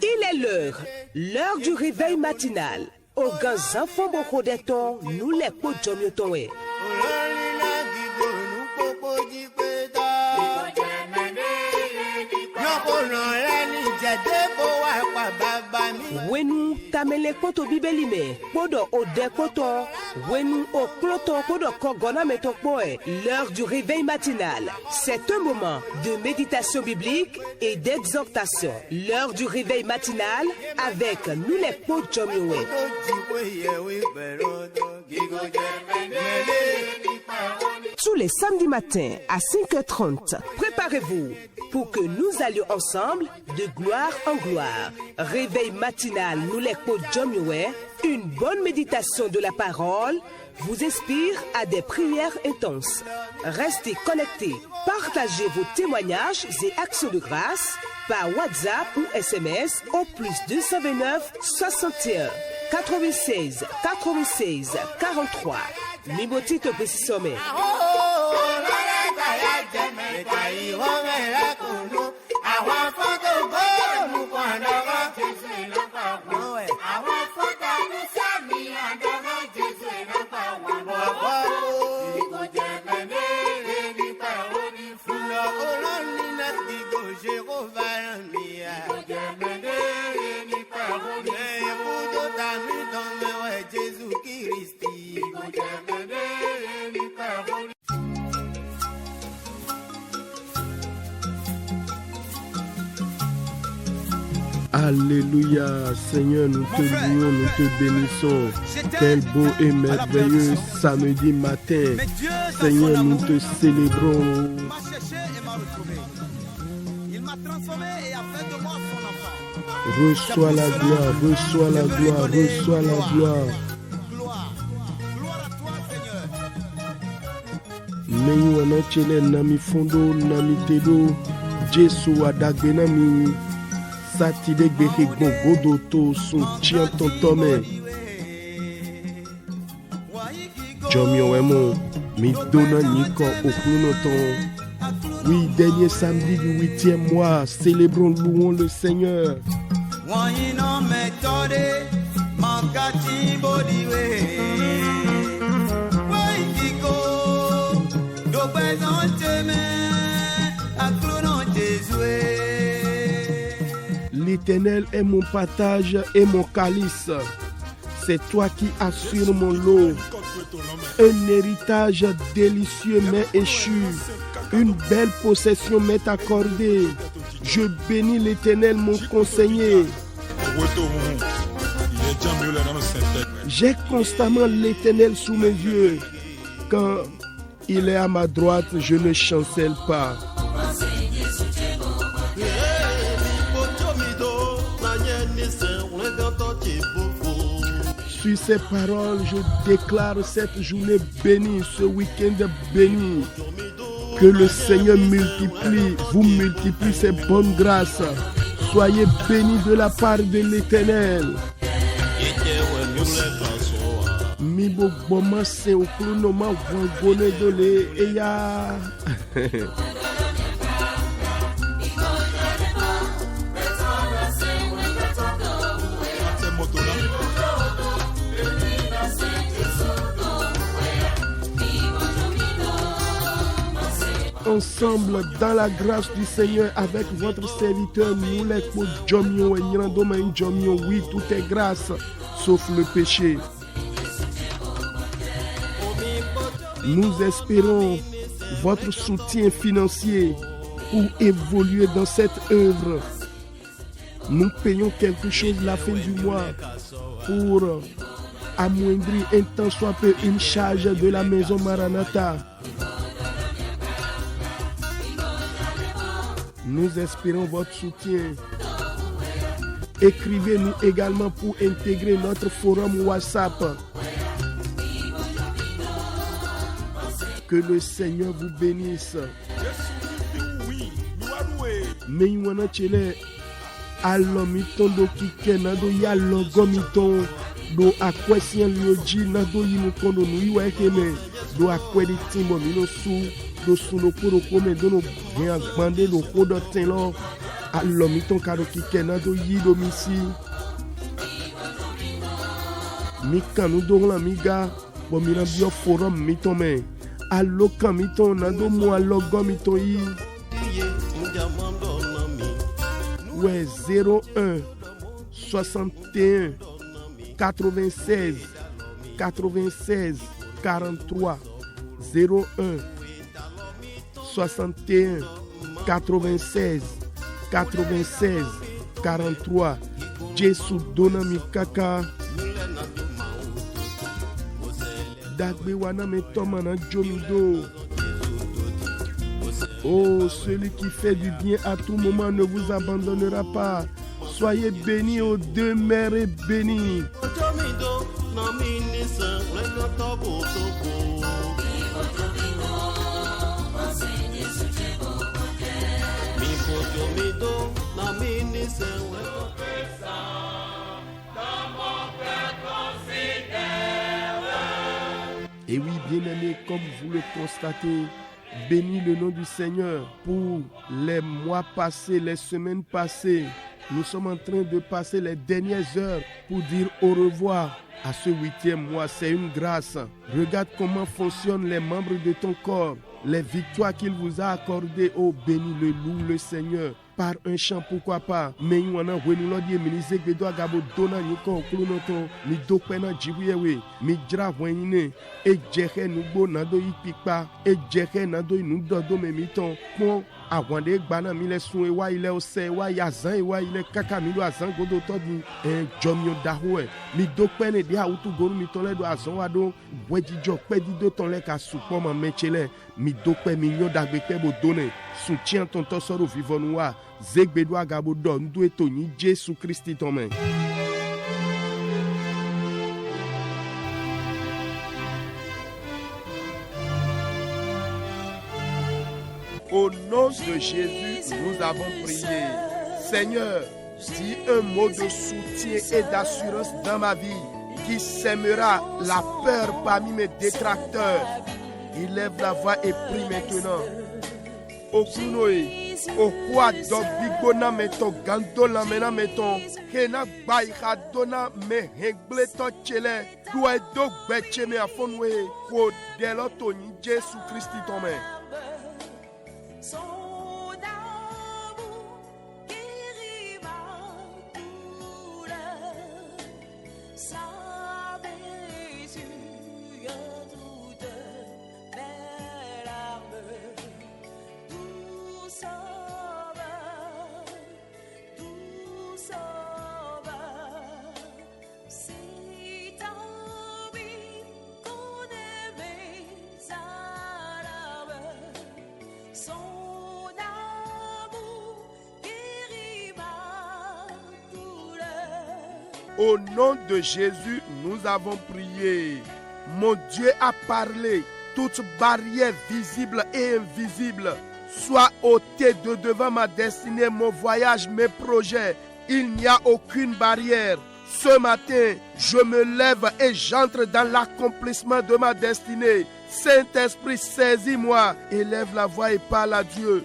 Il est l'heure du réveil matinal. Aux grands enfants Bokodeton, nous les podjomiotonwe. Wenu tamele koto bibelime, podo ode koto, wenu o kloto podo kogona metokpoe. L'heure du réveil matinal, c'est un moment de méditation biblique et d'exhortation. L'heure du réveil matinal avec nous les podjomiowe. Tous les samedis matins à 5h30, préparez-vous pour que nous allions ensemble de gloire en gloire. Réveil matinal, nous les podjomiowe, une bonne méditation de la parole vous inspire à des prières intenses. Restez connectés, partagez vos témoignages et actions de grâce par WhatsApp ou SMS au +229 61 96 96 43. Mimotito Pesisome. Alléluia, Seigneur, nous te louons, nous te bénissons. Quel beau et merveilleux samedi matin. Seigneur, nous te célébrons. Reçois la gloire, reçois la gloire, reçois la gloire. Meyu anachele nami fondo nami tedo Jesu adagbenami satide gbeke gogodo to son tien ton tome. Jomio emo mi donna niko okluno ton. Oui, dernier samedi du 8e mois, célébrons, louons le Seigneur. L'Éternel est mon partage et mon calice. C'est toi qui assures mon lot. Un héritage délicieux m'est échu. Une belle possession m'est accordée. Je bénis l'Éternel, mon conseiller. J'ai constamment l'Éternel sous mes yeux. Quand il est à ma droite, je ne chancelle pas. Sur ces paroles, je déclare cette journée bénie, ce week-end béni. Que le Seigneur vous multiplie ses bonnes grâces. Soyez bénis de la part de l'Éternel. Mibo boma se okulunoma wangone dole eya. Ensemble, dans la grâce du Seigneur, avec votre serviteur, nous les podjomio et nyandoma njomio, oui, tout est grâce, sauf le péché. Nous espérons votre soutien financier pour évoluer dans cette œuvre. Nous payons quelque chose la fin du mois pour amoindrir un tant soit peu une charge de la maison Maranatha. Nous espérons votre soutien. Écrivez-nous également pour intégrer notre forum WhatsApp. Que le Seigneur vous bénisse. Meywana chele alomito do kikena do ya logomito do akwesian lioji na do yimukondo no iwa ekeme do akwedi timbo mino su do suno puro kome do no rien bande lo kodo tenlo allo miton kado kikena do yido misi mi kanu do la miga bo mi na bio forum miton me allo kamiton na do mo allo gomiton yi ouais 01 61 96 43 01 61 96 43 Jésus dona mi kaka dagbe wana me tomana jomido. Oh, celui qui fait du bien à tout moment ne vous abandonnera pas. Soyez bénis, ô demeurez bénis. Et oui, bien-aimés, comme vous le constatez, bénis le nom du Seigneur pour les mois passés, les semaines passées. Nous sommes en train de passer les dernières heures pour dire au revoir à ce 8e mois. C'est une grâce. Regarde comment fonctionnent les membres de ton corps, les victoires qu'il vous a accordées. Oh, bénis le loup, le Seigneur. Par un chant, pourquoi pas. Mais nous avons dit ministre que doit gabo dona nyuko klunoto mi dokpena jibuyewe mi dra wenine e jehe nubo nado ipikpa e jehe nado inudo do memiton pon awande gbana mi le sun ewa ile ose ewa yazan ewa ile kaka mi do azan godo to ni jomio dahoe mi dokpene dia utu goru mi tole do azan wa do wejijo pedido ton le ka supo ma mechele mi dokpe mi nyo dagbe pe bo done soutien ton to soro vivonwa zegbedo agabo do ndu eto ni Jésus Christ tomen. Au nom de Jésus, nous avons prié. Seigneur, dis un mot de soutien et d'assurance dans ma vie qui sèmera la peur parmi mes détracteurs. Élève la voix et prie maintenant. Okunoe, okwa do bigona meto gandola mena meton kena bai khadona me hegble to chele do do gbeche me afonwe ko delo to ni Jésus Christ tome. Au nom de Jésus, nous avons prié. Mon Dieu a parlé. Toute barrière visible et invisible soit ôtée de devant ma destinée, mon voyage, mes projets. Il n'y a aucune barrière. Ce matin, je me lève et j'entre dans l'accomplissement de ma destinée. Saint-Esprit, saisis-moi. Élève la voix et parle à Dieu.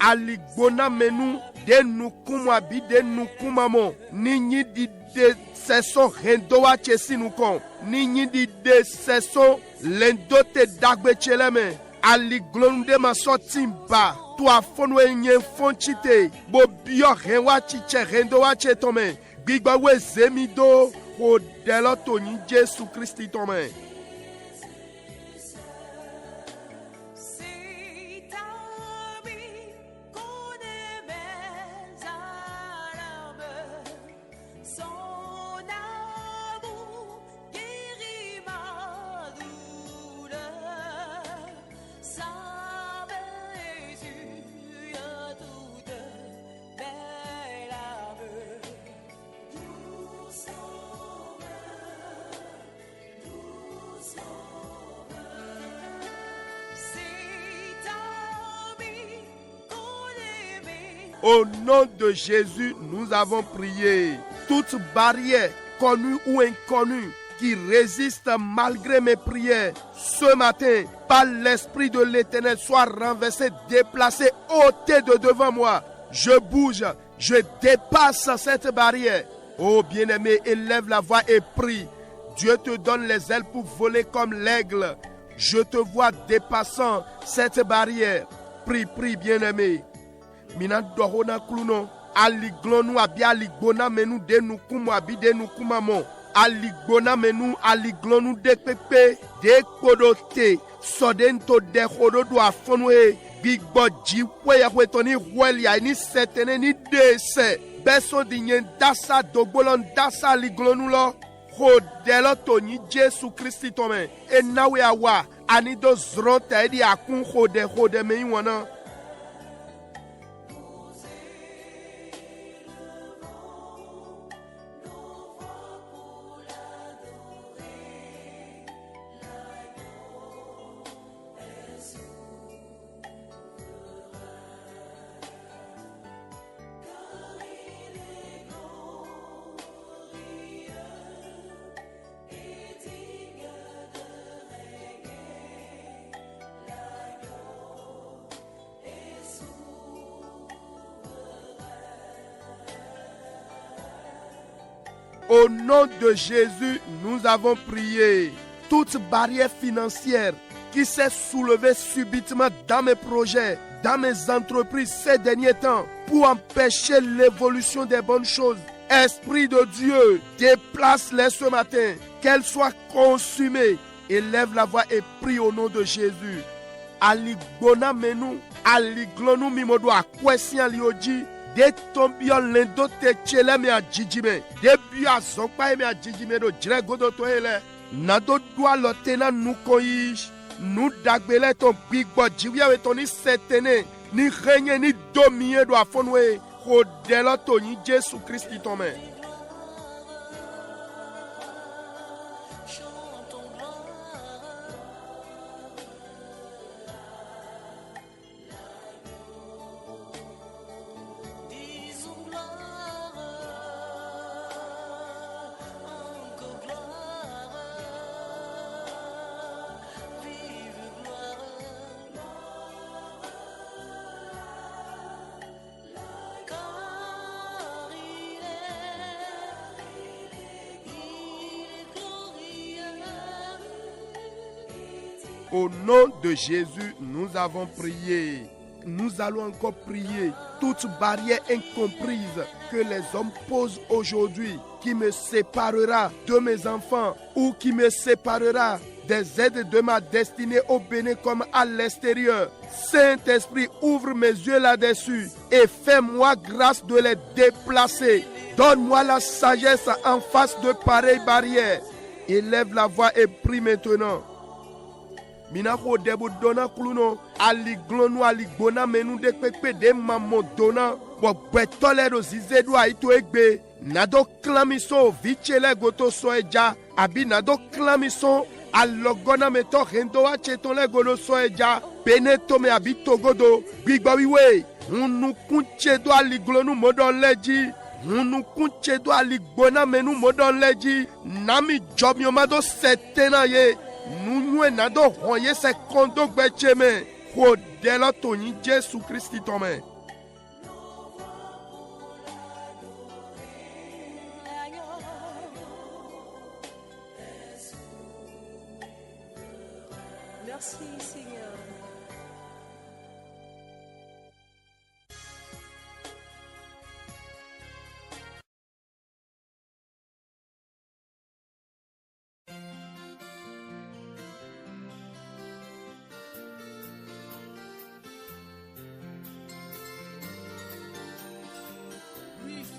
Aligbona menu de nukuma bi de nukuma mo ninyi di de seson rendoa chesi nukon ninyi di de seson lendo te dagbe cheleme aliglonde ma sotimba tu afonwe nye fonchite bo bio renwa chiche rendoa chetome gbigba we zemido ko delo to ni Jésus Christ tome. Au nom de Jésus, nous avons prié. Toute barrière, connue ou inconnue, qui résiste malgré mes prières, ce matin, par l'Esprit de l'Éternel, soit renversé, déplacé, ôté de devant moi. Je bouge, je dépasse cette barrière. Oh bien-aimé, élève la voix et prie. Dieu te donne les ailes pour voler comme l'aigle. Je te vois dépassant cette barrière. Prie, prie, bien-aimé. Mina dohona kluno. Aliglonu abi aligbona menu de nous kumu abi de nous kumamo. Aligbona menu aliglonu de pepe de kodote. Sodento de kododo afonwe. Bigbo jiwe ya wetoni weli ya ni setene ni dese. Beso dinyen dasa dogbolon dasa aliglonu lo. Hodelo toni Jesu Christi tome. E nawe awa anido zronte edi akun hode me wana. Au nom de Jésus, nous avons prié. Toute barrière financière qui s'est soulevée subitement dans mes projets, dans mes entreprises ces derniers temps, pour empêcher l'évolution des bonnes choses. Esprit de Dieu, déplace-les ce matin, qu'elles soient consumées. Élève la voix et prie au nom de Jésus. Aligbona menu, aliglonu mimodo akwesi alioji. De tombio lendo te chele me ajijime. De bia zokpa me ajijime do jire godo to ele. Nado dua lotena nukoyish. Nu dagbele ton bigbo jiwia we toni setene. Ni renye ni domine do afonwe. Hodelo to ni Jesu Christi tome. Au nom de Jésus, nous avons prié. Nous allons encore prier. Toute barrière incomprise que les hommes posent aujourd'hui, qui me séparera de mes enfants ou qui me séparera des aides de ma destinée au Bénin comme à l'extérieur. Saint-Esprit, ouvre mes yeux là-dessus et fais-moi grâce de les déplacer. Donne-moi la sagesse en face de pareilles barrières. Élève la voix et prie maintenant. Minako debu dona kluno aliglonu aligbona menu de pepe de mamo dona bo betole do zizedu aito egbe nado klamison vichele goto soeja abi nado klamison alogona meto rendo a chetole godo soeja beneto me abi togodo gbigba wiwe unu kunche do aliglonu modon leji unu kunche do aligbona menu modon leji nami job yomado setena ye nous n'adons rien c'est kondo gbecheme hodelo toni Jesu Christi tome. Merci Seigneur.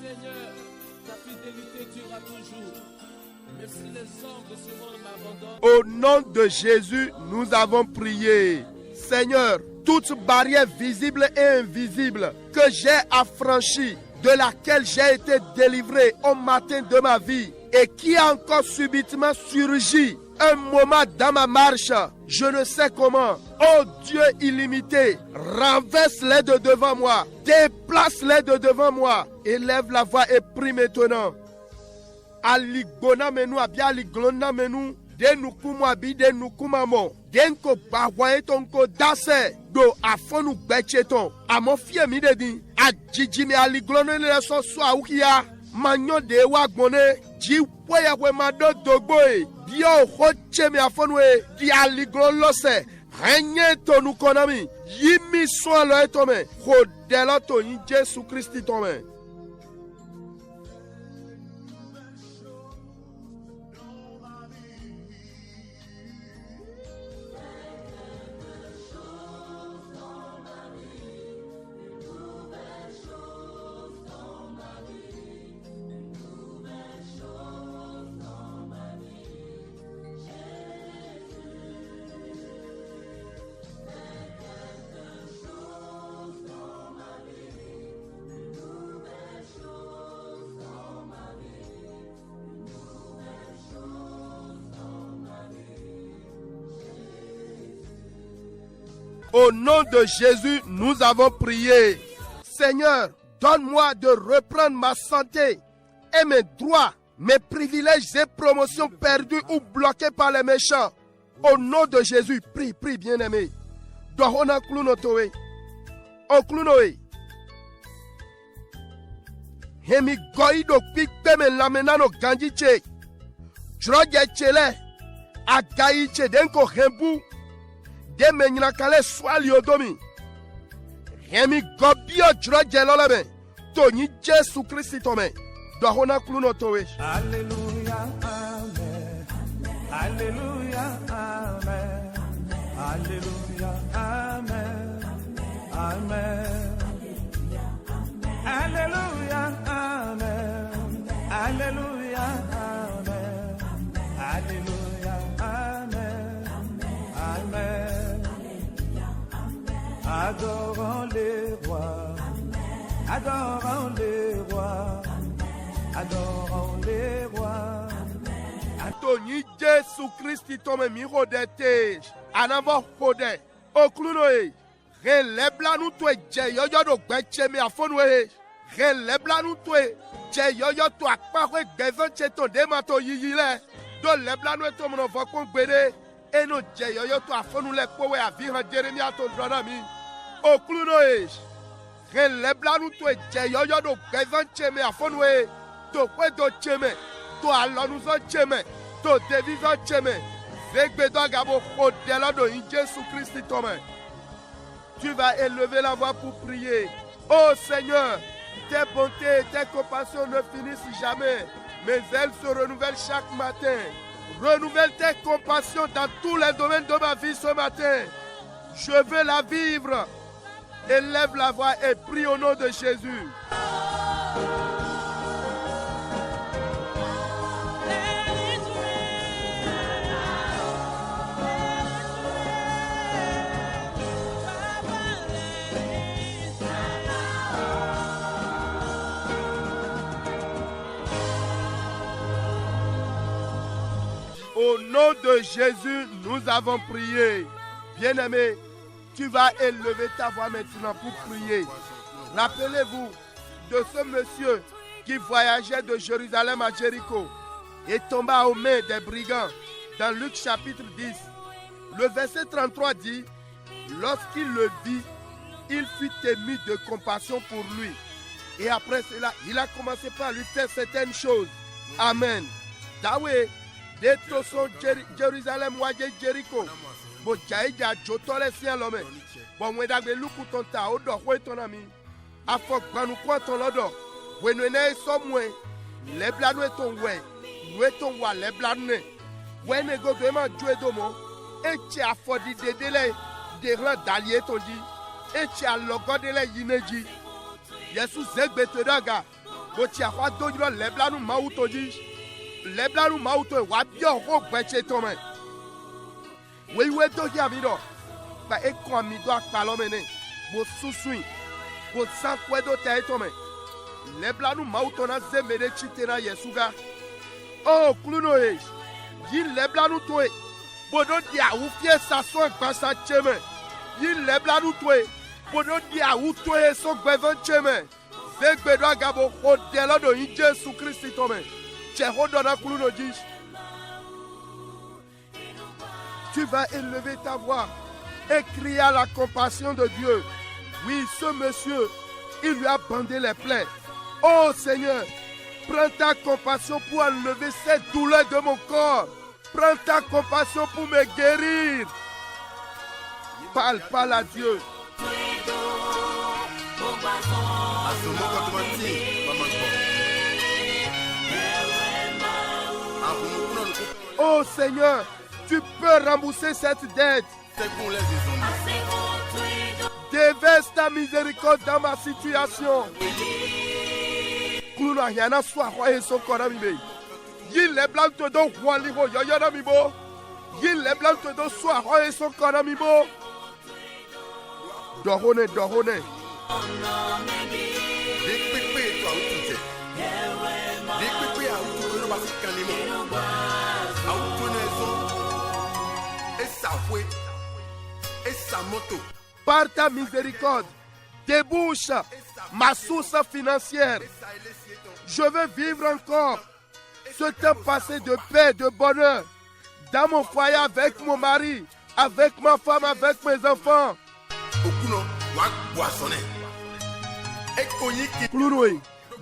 Seigneur, ta fidélité durera toujours. Même si les hommes de ce monde m'abandonnent. Au nom de Jésus, nous avons prié. Seigneur, toute barrière visible et invisible que j'ai affranchie, de laquelle j'ai été délivré au matin de ma vie et qui a encore subitement surgi un moment dans ma marche, je ne sais comment. Oh Dieu illimité, renverse-les de devant moi, déplace-les de devant moi, élève la voix et prie maintenant. aligbona menu abi aliglona menu de nukumu abi de nukumamo denko bawaye tonko dase do afonu gbecheton amo fie mi de din ajiji mi aliglona le so so awukia manyo de wa gbone ji poya we mado dogbo e bi o hoche mi afonu e di aliglona lose renye tonu konami yimi so lo etome khodelo to yin Jésus Christ tome. Au nom de Jésus, nous avons prié. Seigneur, donne-moi de reprendre ma santé et mes droits, mes privilèges et promotions perdus ou bloqués par les méchants. Au nom de Jésus, prie, prie, bien-aimé. Dohona klunotoe. O klunoe. Hemi goido pikpe me lamenano ganjiche. Droge chele. Agaiche denko hembu. De menyina kale swali odomi. Hemi gobio droge lolebe. Toni Jésus Christ tome. Dohona klunotoe. Alléluia, amen. Alléluia, amen. Alléluia, amen. Amen. Alléluia, amen. Alléluia, amen. Alléluia, amen. Amen. Adorons les rois. Adorons les rois. Adorons les rois. Toni Jésus Christ tome mi rodete. Anavo hode. Oklunoe. Relebla nu to je yoyo do gbeche mi afonu e. Relebla nu to je yoyo to akpa ko gbevan che to de ma to yiyile. Do lebla nu to mo no fokon gbede. Eno je yoyo to afonu le powe avi han Jeremia to brother mi. Oklunoe. Relebla nu to je yoyo do gbevan che mi afonu e. To kwe do cheme. To alonu so cheme. To deviso cheme. Zegbedo gabo kodela do in Jésus Christ tome. Tu vas élever la voix pour prier. Oh Seigneur, tes bontés et tes compassions ne finissent jamais, mais elles se renouvellent chaque matin. Renouvelle tes compassions dans tous les domaines de ma vie ce matin. Je veux la vivre. Élève la voix et prie au nom de Jésus. Au nom de Jésus, nous avons prié. Bien-aimé, tu vas élever ta voix maintenant pour prier. Rappelez-vous de ce monsieur qui voyageait de Jérusalem à Jéricho et tomba aux mains des brigands. Dans Luc chapitre 10, le verset 33 dit, lorsqu'il le vit, il fut ému de compassion pour lui. Et après cela, il a commencé par lui faire certaines choses. Amen. Daweh. De toson Jérusalem waje Jericho. Bo jaija jotole sien lome. Bo mwedagbe luku tonta odo kwe tonami. Afok banu kwa ton lodo. Wenwene somwe. Leblanu eton we. Nweton wa leblanu ne. Wene go dema jwe domo. Eche afodi dedele. Deran dalye tondi. Eche alogodele yineji. Yesu zegbe todaga. Bo tia kwa dojilo leblanu mau tondi. Leblanu mauto wa bio ho gbeche tome. We do ya bido. Ba e ko mi do akpalo mene. Bo susui. Bo san kwedo te tome. Leblanu mauto na zemede chitena Yesuga. Oh kluno e. Yi leblanu toe. Bodo dia u fie saso gbasa cheme. Yi leblanu toe. Bodo dia u toe so gbevan cheme. Zegbedo agabo ho de lodo in Jésus Christ tome. Tu vas élever ta voix et crier à la compassion de Dieu. Oui, ce monsieur, il lui a bandé les plaies. Oh Seigneur, prends ta compassion pour enlever cette douleur de mon corps. Prends ta compassion pour me guérir. Parle à Dieu. Oh Seigneur, tu peux rembourser cette dette. Déverse ta miséricorde dans ma situation. Dorone. Par ta miséricorde, débouche ma source financière. Je veux vivre encore ce temps passé de paix, de bonheur, dans mon foyer avec mon mari, avec ma femme, avec mes enfants.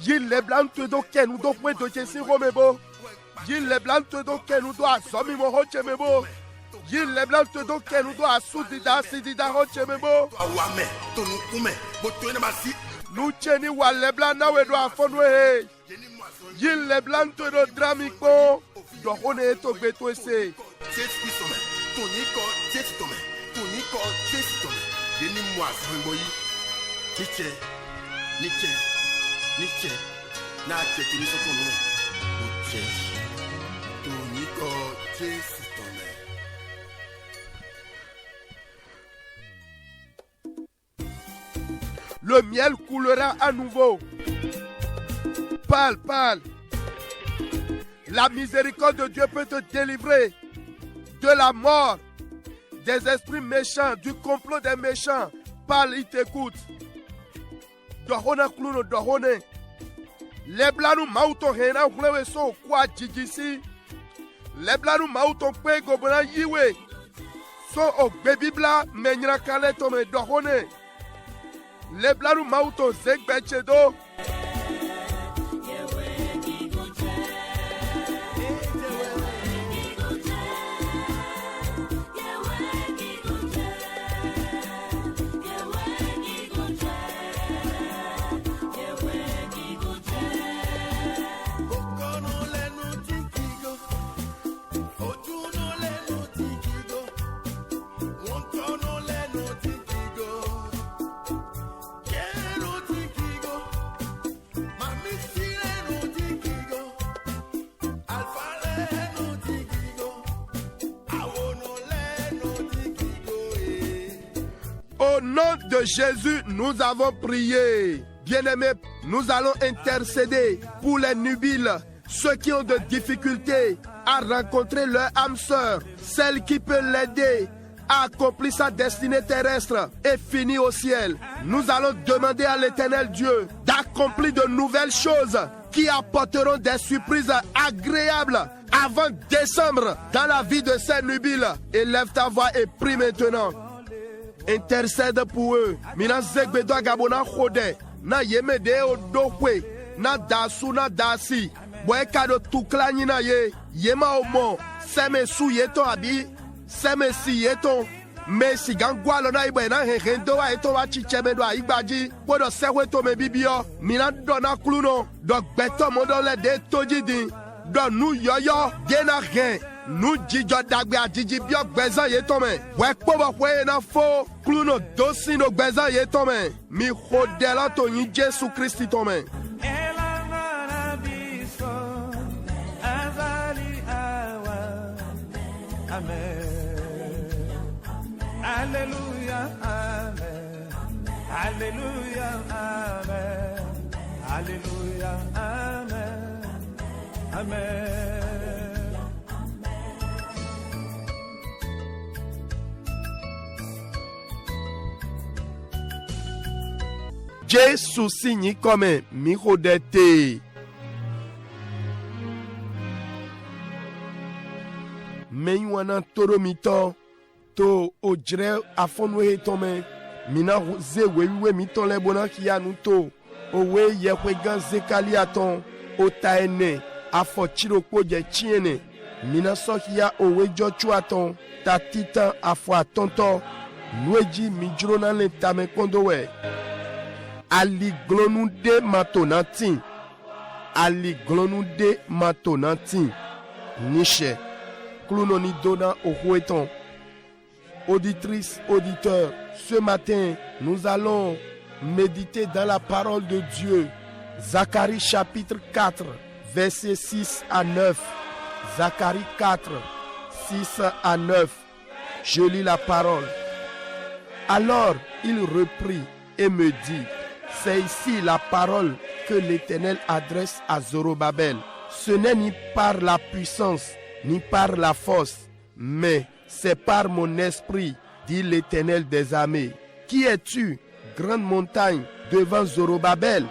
Il les blancs te do ken do point de Jesse Romebo. Il les blancs te do ken do asomi mo hoche mebo. Il les blancs te do ken do asudida sidida hoche mebo. Nous cheni wa les blancs na we do afonwe. Il les blancs te do dramiko. Do hone to beto ese. Le miel coulera à nouveau. Parle. La miséricorde de Dieu peut te délivrer de la mort, des esprits méchants, du complot des méchants. Parle, il t'écoute. Dohona kluno dohone. Leblanu mauto hena hlewe so kwa jijisi. Leblanu mauto kwe gobona yiwe. So ogbe bibla menyra kale tome dohone. Leblanu mauto zegbe chedo. Au nom de Jésus, nous avons prié. Bien-aimés, nous allons intercéder pour les nubiles, ceux qui ont des difficultés à rencontrer leur âme sœur, celle qui peut l'aider à accomplir sa destinée terrestre et finir au ciel. Nous allons demander à l'Éternel Dieu d'accomplir de nouvelles choses qui apporteront des surprises agréables avant décembre dans la vie de ces nubiles. Élève ta voix et prie maintenant. Intercède pour eux. Mina zegbedo agabona khode. Na yemede odokwe. Na dasu na dasi. Boy kado tukla nyina ye. Yema omo. Seme su yeto abi. Seme si yeto. Me si gangwalo na ibe na hendo wa eto wa chicheme do igbaji. Podo sewe to me bibio. Mina dona kluno. Do beto modo le de tojidi. Do nu yoyo. Dena gen. Nous disons dagbe adiji bio gbezan ye tome. We pobo kwe na fo. Kluno dosi no gbezan ye tome. Mi hodela to yin Jesu Christi tome. Alléluia, amen. Alléluia, amen. Alléluia, amen. Amen. Jésus signe comme mi hodete. menywana toro mito to ojre afonwe tome mina ze wewe mito le bona kia nuto owe yekwe gan zekali aton otaene afochiro koje chiene mina sokia owe jochu aton tatita afo atonto nueji mijrona le tame kondowe ali glonu de matonantin ali glonu de matonantin niche clounoni dona au roueton. Auditrices, auditeurs, ce matin, nous allons méditer dans la parole de Dieu. Zacharie chapitre 4, versets 6 à 9. Zacharie 4, 6 à 9. Je lis la parole. Alors il reprit et me dit, c'est ici la parole que l'Éternel adresse à Zorobabel. Ce n'est ni par la puissance, ni par la force, mais c'est par mon esprit, dit l'Éternel des armées. Qui es-tu, grande montagne, devant Zorobabel?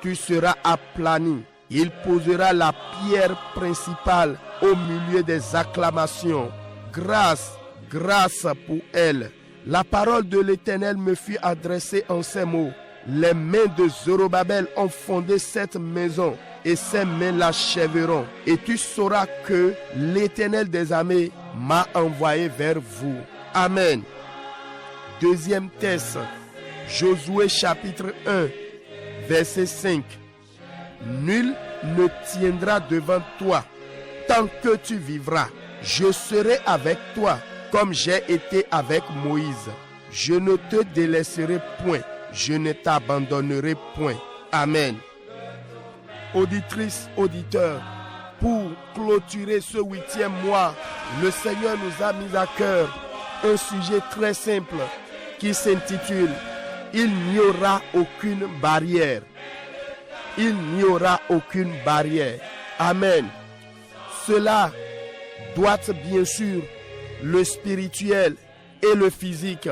Tu seras aplani. Il posera la pierre principale au milieu des acclamations. Grâce, grâce pour elle. La parole de l'Éternel me fut adressée en ces mots. Les mains de Zorobabel ont fondé cette maison et ses mains l'achèveront. Et tu sauras que l'Éternel des armées m'a envoyé vers vous. Amen. Deuxième texte, Josué chapitre 1, verset 5. Nul ne tiendra devant toi tant que tu vivras. Je serai avec toi comme j'ai été avec Moïse. Je ne te délaisserai point. Je ne t'abandonnerai point. Amen. Auditrices, auditeurs, pour clôturer ce 8e mois, le Seigneur nous a mis à cœur un sujet très simple qui s'intitule « Il n'y aura aucune barrière ». Il n'y aura aucune barrière. Amen. Cela doit bien sûr le spirituel et le physique.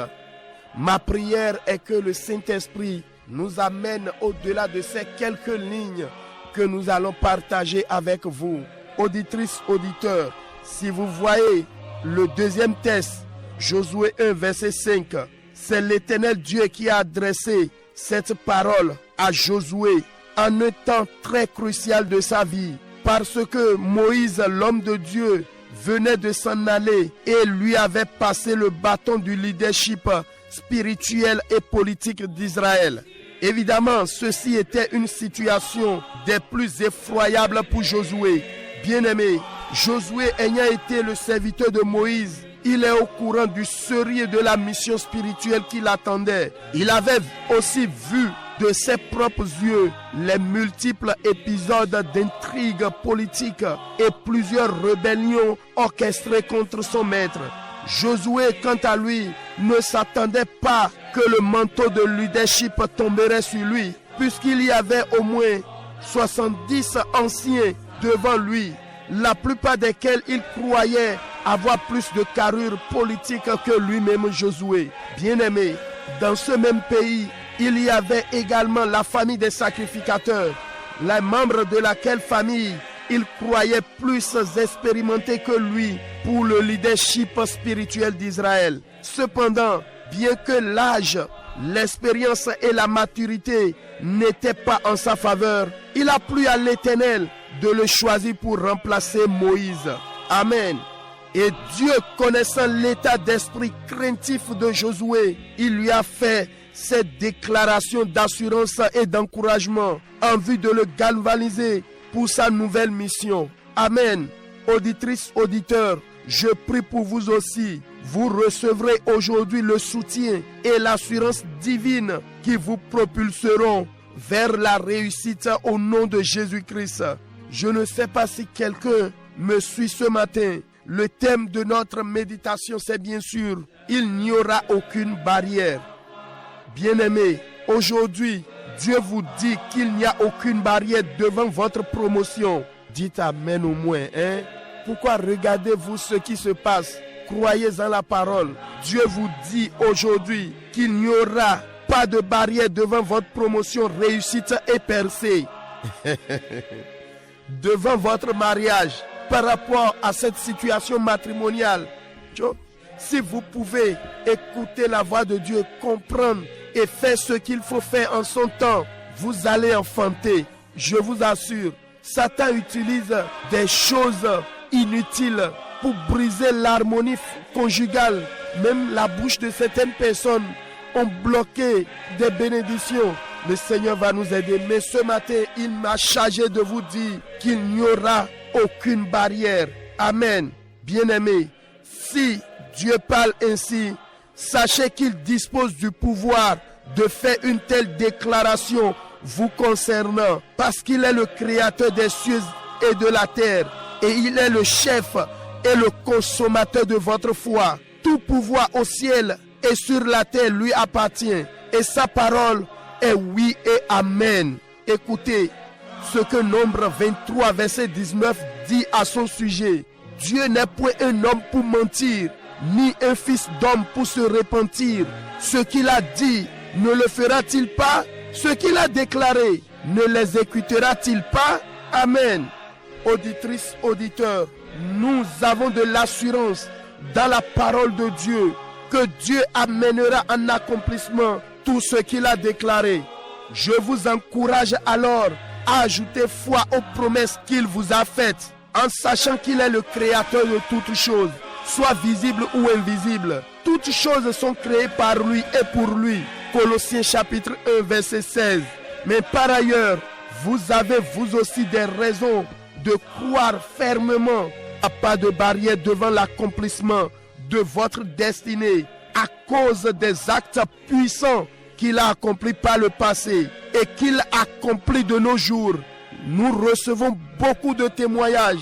Ma prière est que le Saint-Esprit nous amène au-delà de ces quelques lignes que nous allons partager avec vous. Auditrices, auditeurs, si vous voyez le deuxième texte, Josué 1, verset 5, c'est l'Éternel Dieu qui a adressé cette parole à Josué en un temps très crucial de sa vie, parce que Moïse, l'homme de Dieu, venait de s'en aller et lui avait passé le bâton du leadership spirituel et politique d'Israël. Évidemment, ceci était une situation des plus effroyables pour Josué. Bien-aimé, Josué ayant été le serviteur de Moïse, il est au courant du sérieux de la mission spirituelle qui l'attendait. Il avait aussi vu de ses propres yeux les multiples épisodes d'intrigues politiques et plusieurs rébellions orchestrées contre son maître. Josué, quant à lui, ne s'attendait pas que le manteau de leadership tomberait sur lui, puisqu'il y avait au moins 70 anciens devant lui, la plupart desquels il croyait avoir plus de carrure politique que lui-même Josué. Bien-aimé, dans ce même pays, il y avait également la famille des sacrificateurs, les membres de laquelle famille il croyait plus expérimenté que lui pour le leadership spirituel d'Israël. Cependant, bien que l'âge, l'expérience et la maturité n'étaient pas en sa faveur, il a plu à l'Éternel de le choisir pour remplacer Moïse. Amen. Et Dieu, connaissant l'état d'esprit craintif de Josué, il lui a fait cette déclaration d'assurance et d'encouragement en vue de le galvaniser pour sa nouvelle mission. Amen. Auditrices, auditeurs, je prie pour vous aussi. Vous recevrez aujourd'hui le soutien et l'assurance divine qui vous propulseront vers la réussite au nom de Jésus-Christ. Je ne sais pas si quelqu'un me suit ce matin. Le thème de notre méditation, c'est bien sûr, il n'y aura aucune barrière. Bien-aimés, aujourd'hui, Dieu vous dit qu'il n'y a aucune barrière devant votre promotion. Dites Amen au moins, hein? Pourquoi regardez-vous ce qui se passe? Croyez en la parole. Dieu vous dit aujourd'hui qu'il n'y aura pas de barrière devant votre promotion, réussite et percée. Devant votre mariage, par rapport à cette situation matrimoniale. Si vous pouvez écouter la voix de Dieu, comprendre et faire ce qu'il faut faire en son temps, vous allez enfanter. Je vous assure, Satan utilise des choses inutiles pour briser l'harmonie conjugale. Même la bouche de certaines personnes ont bloqué des bénédictions. Le Seigneur va nous aider. Mais ce matin, il m'a chargé de vous dire qu'il n'y aura aucune barrière. Amen. Bien-aimés, si Dieu parle ainsi, sachez qu'il dispose du pouvoir de faire une telle déclaration vous concernant, parce qu'il est le créateur des cieux et de la terre, et il est le chef et le consommateur de votre foi. Tout pouvoir au ciel et sur la terre lui appartient, et sa parole est oui et amen. Écoutez ce que Nombre 23 verset 19 dit à son sujet. Dieu n'est point un homme pour mentir, ni un fils d'homme pour se repentir. Ce qu'il a dit, ne le fera-t-il pas? Ce qu'il a déclaré, ne l'exécutera-t-il pas? Amen. Auditrices, auditeurs, nous avons de l'assurance dans la parole de Dieu que Dieu amènera en accomplissement tout ce qu'il a déclaré. Je vous encourage alors à ajouter foi aux promesses qu'il vous a faites, en sachant qu'il est le créateur de toutes choses, soit visibles ou invisibles. Toutes choses sont créées par lui et pour lui. Colossiens chapitre 1 verset 16. Mais par ailleurs, vous avez vous aussi des raisons de croire fermement, à pas de barrière devant l'accomplissement de votre destinée, à cause des actes puissants qu'il a accomplis par le passé et qu'il accomplit de nos jours. Nous recevons beaucoup de témoignages,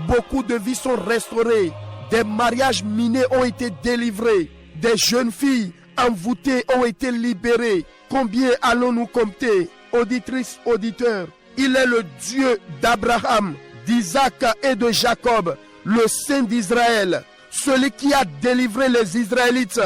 beaucoup de vies sont restaurées, des mariages minés ont été délivrés, des jeunes filles envoûtées ont été libérées. Combien allons-nous compter? Auditrices, auditeurs, il est le Dieu d'Abraham, d'Isaac et de Jacob, le Saint d'Israël, celui qui a délivré les Israélites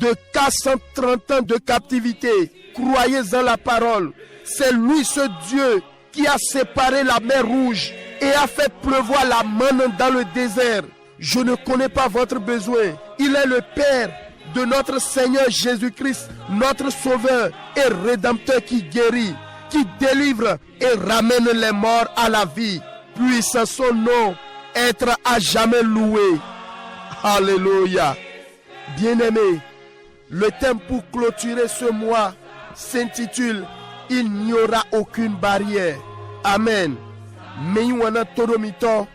de 430 ans de captivité. Croyez en la parole. C'est lui, ce Dieu, qui a séparé la mer Rouge et a fait pleuvoir la manne dans le désert. Je ne connais pas votre besoin. Il est le Père de notre Seigneur Jésus-Christ, notre Sauveur et Rédempteur, qui guérit, qui délivre et ramène les morts à la vie. Puisse son nom être à jamais loué. Alléluia. Bien-aimés, le thème pour clôturer ce mois s'intitule « Il n'y aura aucune barrière ». Amen. Meiwana Toromito,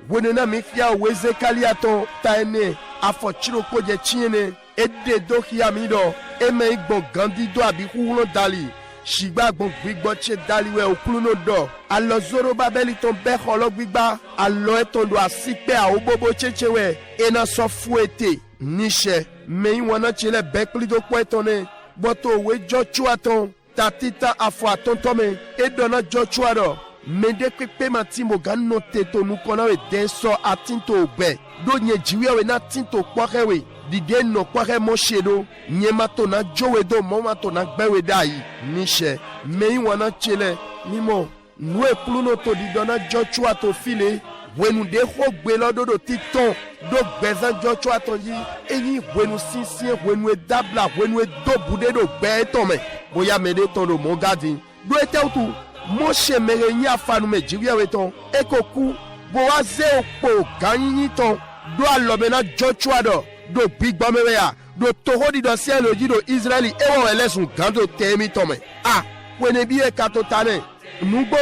Wenena Mifia Wezekaliato, Taene, Afochiroko de Chiene, Ede Dohiamido, Eme Bon Gandido Abihulo Dali, Shiba Bon Bigboche Daliwe Okluno Do, Allo Zorobabeliton Beholo Bigba, Allo Etondo Asipe a Obobo Chechewe, Ena Sofuete, Niche, Meiwana Chile Beklido Kwetone, Boto We Jochuaton, Tatita Afwa Tontome, Edona Jochuado. Mende kwepe matimo gano teto nukona we denso atinto obe. Do nye jiwe we na tinto kwake we. Dide no kwake moshedo. Nye mato na jowe do momato na gbewe dayi. Nishe. Mei wana chile. Nimo. Nwe pluno to didona Joshua to file. Wenu de ho gbelo do titon. Do bezan Joshua to yi. Enyi wenu sinsie. Wenu e dabla. Wenu e do bude do gbe tome. Boya mede tondo mongadi. Do ete utu. Moshe merenya afanu me jiria weton ekoku boaze opo ganyi ton do alobena Joshua do big bameya do tohodi do cielo do Israeli ewo elesun gando temi tome wene bi e katotane nugo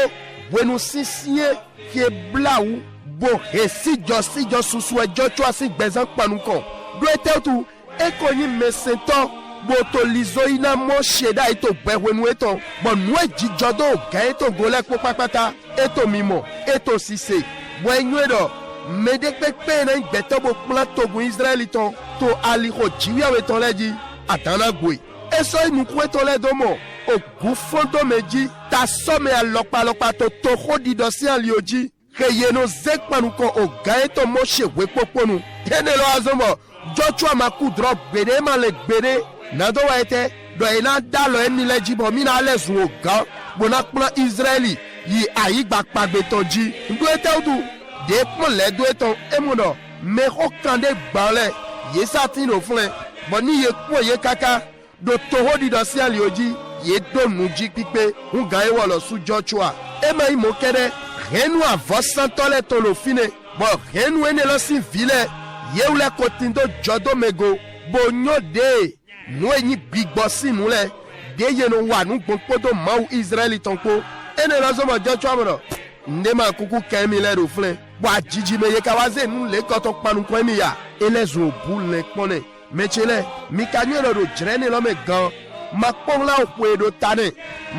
wenu sisie ke blau bo hesi jo susu e Joshua si gbezan panukon do etetu ekonyi mesento boto lizoina Moshe da ito bewenu eton bon nwe jijodo ga eto gole popapata eto mimo eto sise wenwe do medekpepe na gbeto bo plan togun Israeliton to aliho jiwa weton leji atana gwe eso inu kweton le domo ogufondo meji ta some alopa to hodi do si alioji keyeno zekpanuko o ga eto Moshe we poponu tenelo azomo Joshua makudro gbede ma le gbede Nado waite do ina dalo eni lejibo mina lesun ogan bona plan Israeli yi ayigba pagbe toji ndo ete udu de pon le do eton emono me ho kande gbanle ye satin no fun bon ni ye po ye kaka do toho di do si ali oji ye do nuji pipe un ga ewo lo su Joshua e ma imo kede renu avosan tole to lo fine bo renu ene lo sin vile ye ule kotindo jodo mego bo nyo de no enyi bigbo sinu le de ye no wa nu gbonpodo ma u Israeli tonko ene lo zo mo Joshua mo ndema kuku kemi le ro fle wa jiji me ye kawaze nu le koto panu ko mi ya ele zo bu le pone mechele mi kanyo lo jrene lo me gan makpongla okwedo tane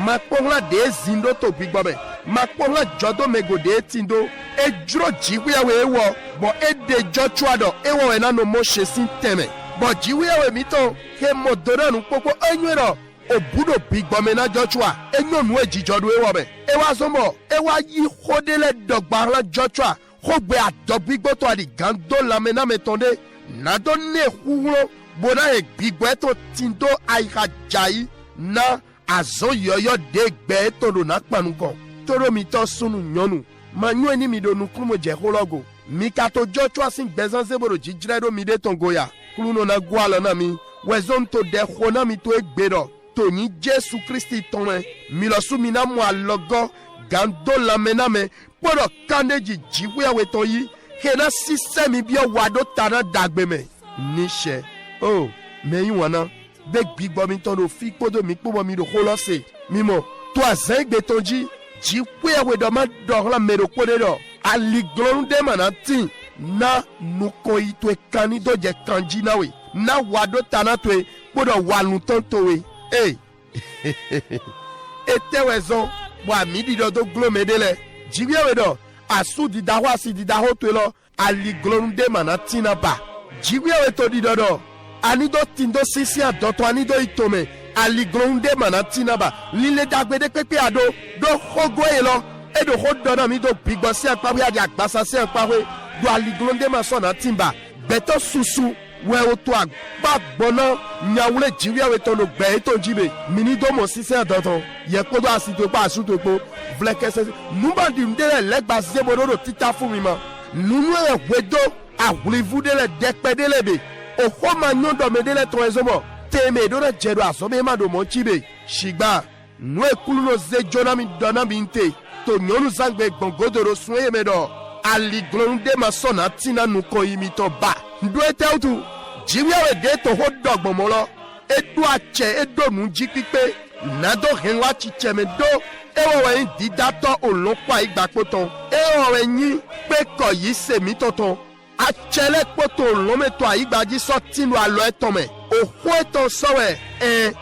makpongla de zindo to bigbo me makpongla jodo mego de tindo ejro jiwe we wo bo ede Joshua do ewo we na no mo shesin teme bo jiwe we mi to ke modora nu popo enwero obudo bigbo me na Joshua enyo nu ejijodo ewo be ewa sombo ewa yi hodele dogba la Joshua hogbe adobigbo to adi gando la me na metonde na do ne hulo bona e bigbo to tindo aika jai na azo yoyo de gbe to do na panuko toro mi to sunu nyonu manyu eni mi do nu kumo je hologo mi ka to Joshua sin gbezan seboro jijire do mi de tongoya kuluno na gwala na mi wezon to de khona mi to egbedo to ni Jesu Christi ton mi lo su mi na mo alogo gando la mename poro kaneji jiwe we to yi hena system bi o wado tana dagbe me nishe oh me yin wana be gbigbo mi ton do fi podo mi pomo mi do holose mimo to azegbe tonji jiwe we do ma do la me do pode do aliglon de manati na nuko ito ekani do je kanji na we na wado tana to e podo walun ton to we eh etewezon wa midi do glomedele jiwe we do asu di dawa si di daho to lo aliglon de manati na ba jiwe we to di do anido tindo sisi adoto anido itome aliglonde manatina ba lile dagbede pepe ado do hogo elo e do hodo na mi do bigbo si apawe adi agbasa si apawe do aliglonde masona timba beto susu we o to agba gbona nyawule jiwe we to no gbe to jibe mini do mo sisi adoto ye podo asito pa asuto po vlekese numba di ndele legba se bodo tita fun mi mo nunu e wedo awulivu dele dekpedele be o homa nyondo medele to ezomo teme do na jedo asobe ma do mo chibe shigba nu ekulu no ze jona mi dona binte to nyonu sangbe gbongodoro sun emedo aliglonde masona tina nu ko imito ba ndo etautu jiwe we de to ho dogbon mo lo edu ache edo nu ji pipe nado henwa chicheme do ewo we didato olonpa igbapoton ewo we yin pe ko yi se mi toton achele poto lometo aigbaji so tinu alo etome oho eton sowe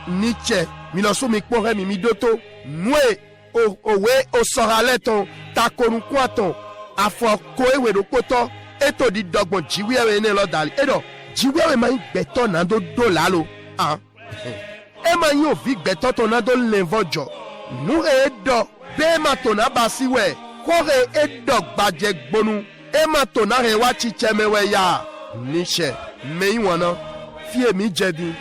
niche mi lo so mi pore mi doto nwe owe osorale ton takorunku aton afo ko ewe do poto eto di dogbon jiwe we ne lo dali edo jiwe we ma gbeto na do lalo e ma yin o vi gbeto to na do lenvojo nu edo be ma to na basiwe ko edo gbaje gbonu ema to na rewa chichemewe ya nishe mei wana fie mi jedi